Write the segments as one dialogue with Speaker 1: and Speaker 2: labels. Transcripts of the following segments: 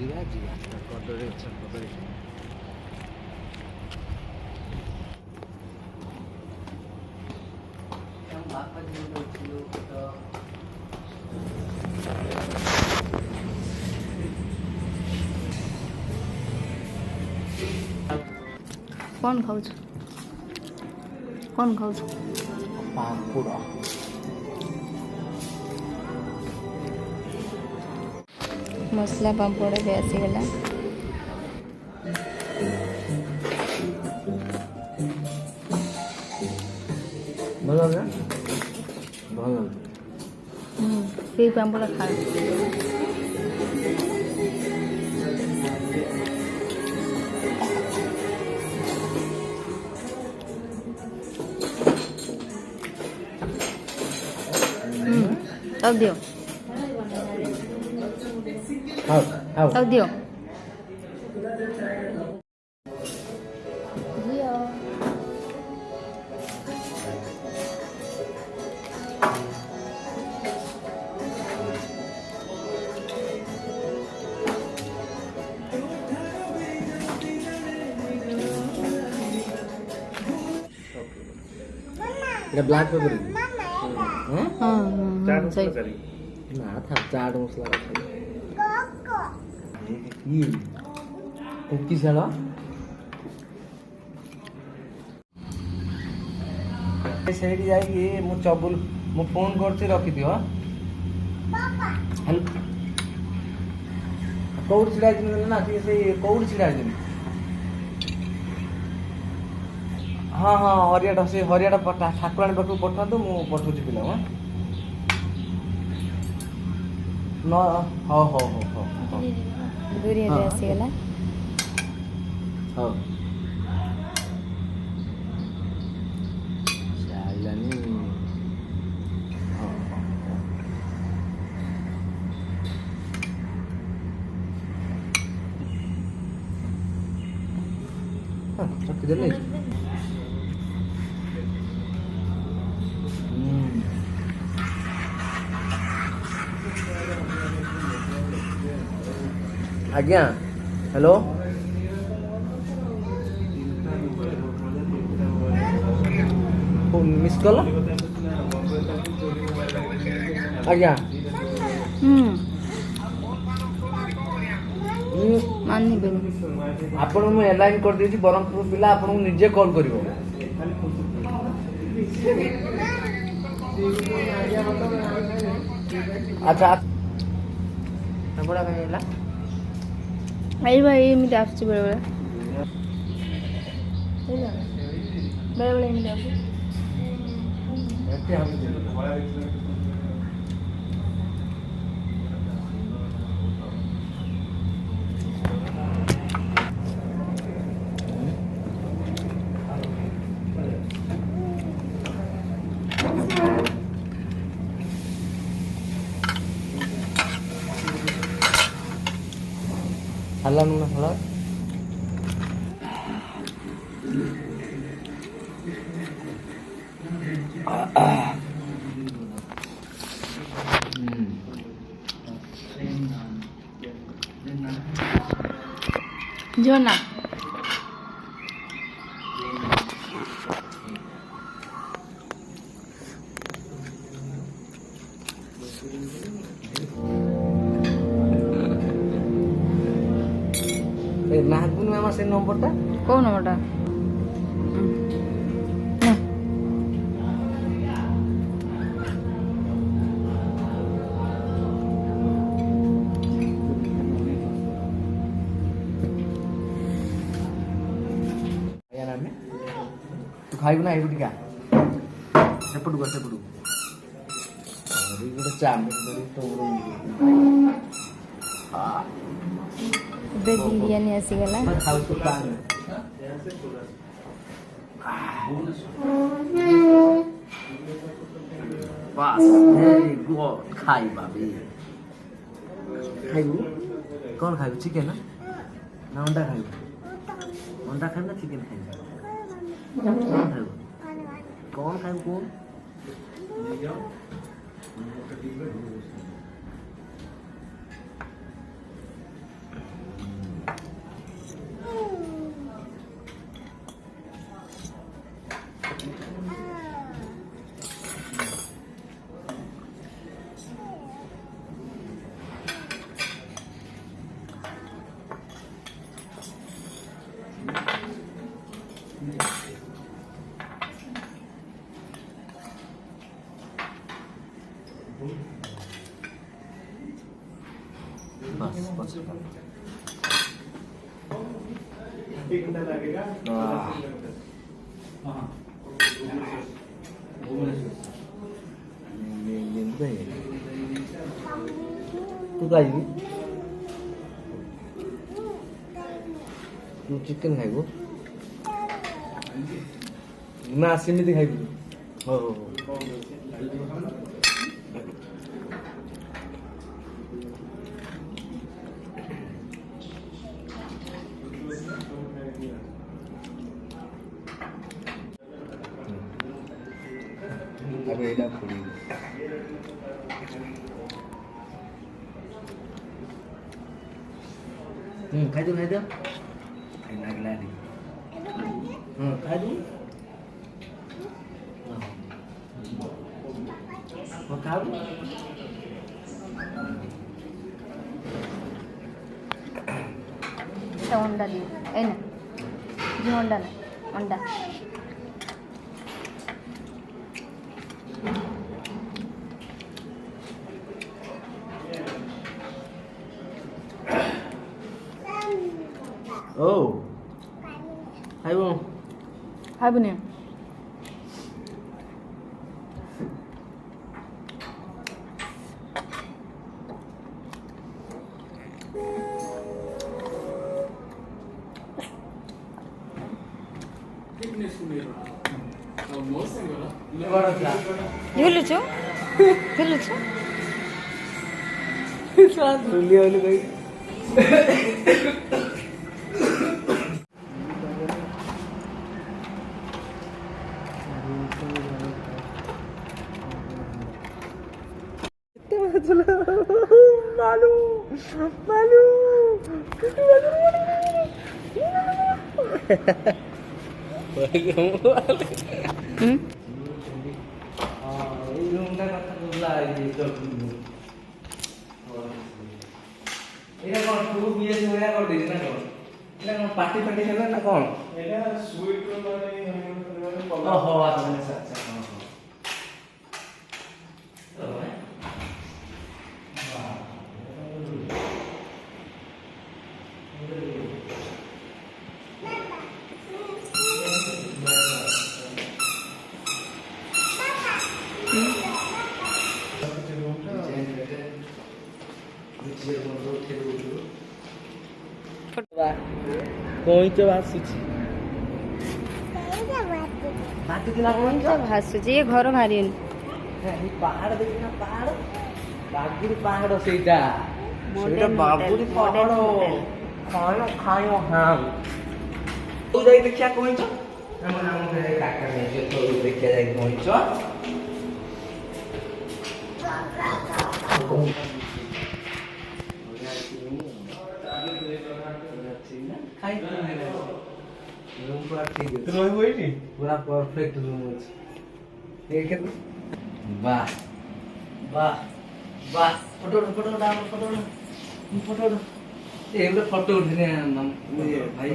Speaker 1: କରିବା ଯିବା କଦଳୀ ଗଛ କଦଳୀ
Speaker 2: कौन खाऊ कौन खाऊ
Speaker 1: पापड़
Speaker 2: मसला पापड़ भी आसीगला
Speaker 1: भल लगे भल
Speaker 2: फिर पापड़ खा तब दियो तब दियो
Speaker 1: ये ब्लैक पेपर
Speaker 2: हाँ सही
Speaker 1: ना था चाट मसला ये कुकीज है ସେଇଠି ଯାଇକି ମୁଁ ଚବୁଲ ମୁଁ ଫୋନ୍ କରୁଛି ରଖିଦିଅ ହେଲୋ କୋଉଠି ଛିଡ଼ା ହେଇଛନ୍ତି ନା ଟିକେ ସେଇ କୋଉଠି ଛିଡ଼ା ହେଇଛନ୍ତି ହଁ ହଁ ହରିଆଟା ସେ ହରିଆଟା ଠାକୁରାଣୀ ପାଖକୁ ପଠାନ୍ତୁ ମୁଁ ପଠଉଛି ପିଲା ହଁ न हो हो हो हो
Speaker 2: दूरी रे आसीगला
Speaker 1: हो चालानी हां किधर ले आज्ञा हेलो मिस कल आज्ञा आपण मु एलाइन कर देछि बरमपुर पिला आपण निजे कॉल करिवो अच्छा बड़ा कहला
Speaker 2: आई भाई एमती आसुची बेले बेले बेले बेले एमती आसुची
Speaker 1: हल्ला नूना हल्ला
Speaker 2: जो ना
Speaker 1: नागुन मामा से नंबरटा
Speaker 2: कौन नंबरटा
Speaker 1: तू खाइबु ना एबुटी का सेपटु का सेपटु अरे गोटे चामिन करी तो
Speaker 2: बिरयानी आसीगला
Speaker 1: खाऊ तो कान बस वेरी गुड खाई बाबी खाइबु कौन खाइबु चिकन ना अंडा खाइबु अंडा खाइबु ना चिकन खाइबु कौन खाइबु कौन बस बस तू काय तू चिकन खाइबो ना सेमिति खाइबो हो हो अब एटा पुरी खाइ दो खाइ लागला नि खाइ दो खाऊ
Speaker 2: अंडा दियो ए ना जो अंडा ना अंडा
Speaker 1: ओ खाइबो
Speaker 2: खाइबो नि झुलुछु झुलुछु
Speaker 1: मालू मालू पार्टी पार्टी है ना कौन स्वीट ओहो अच्छा अच्छा कोइचो भासुची भातुला कोइचो
Speaker 2: भासुची ये घर भारी
Speaker 1: पहाड़ देखना पहाड़ बागुड़ी पहाड़ सेटा सेटा बागुड़ी पहाड़ खायो खायो हां तू जाई देखिया कोइचो हम नाम रे काका ने जे तो देखिया जाई कोइचो रूम पूरा ठीक है तो होई नी पूरा परफेक्ट रूम है ठीक है वाह वाह वाह फोटो डाल फोटो ये फोटो उठने ये भाई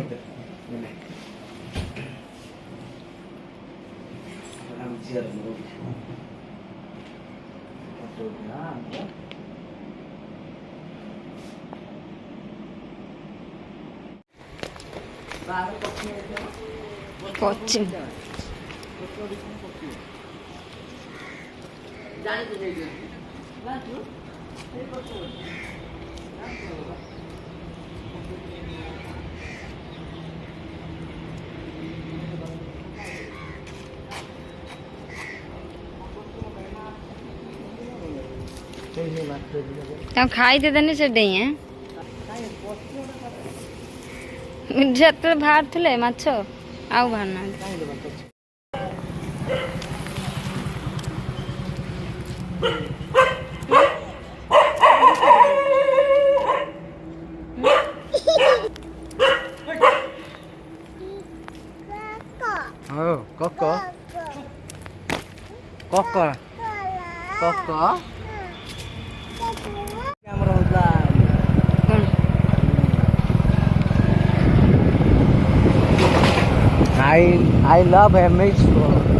Speaker 1: हम चल फोटो ना
Speaker 2: कोचिंग तब खाई दे देने से डई हैं जत बाहर थले माछ आउ बाहर ना
Speaker 1: Koko Koko Koko Camera live I love MH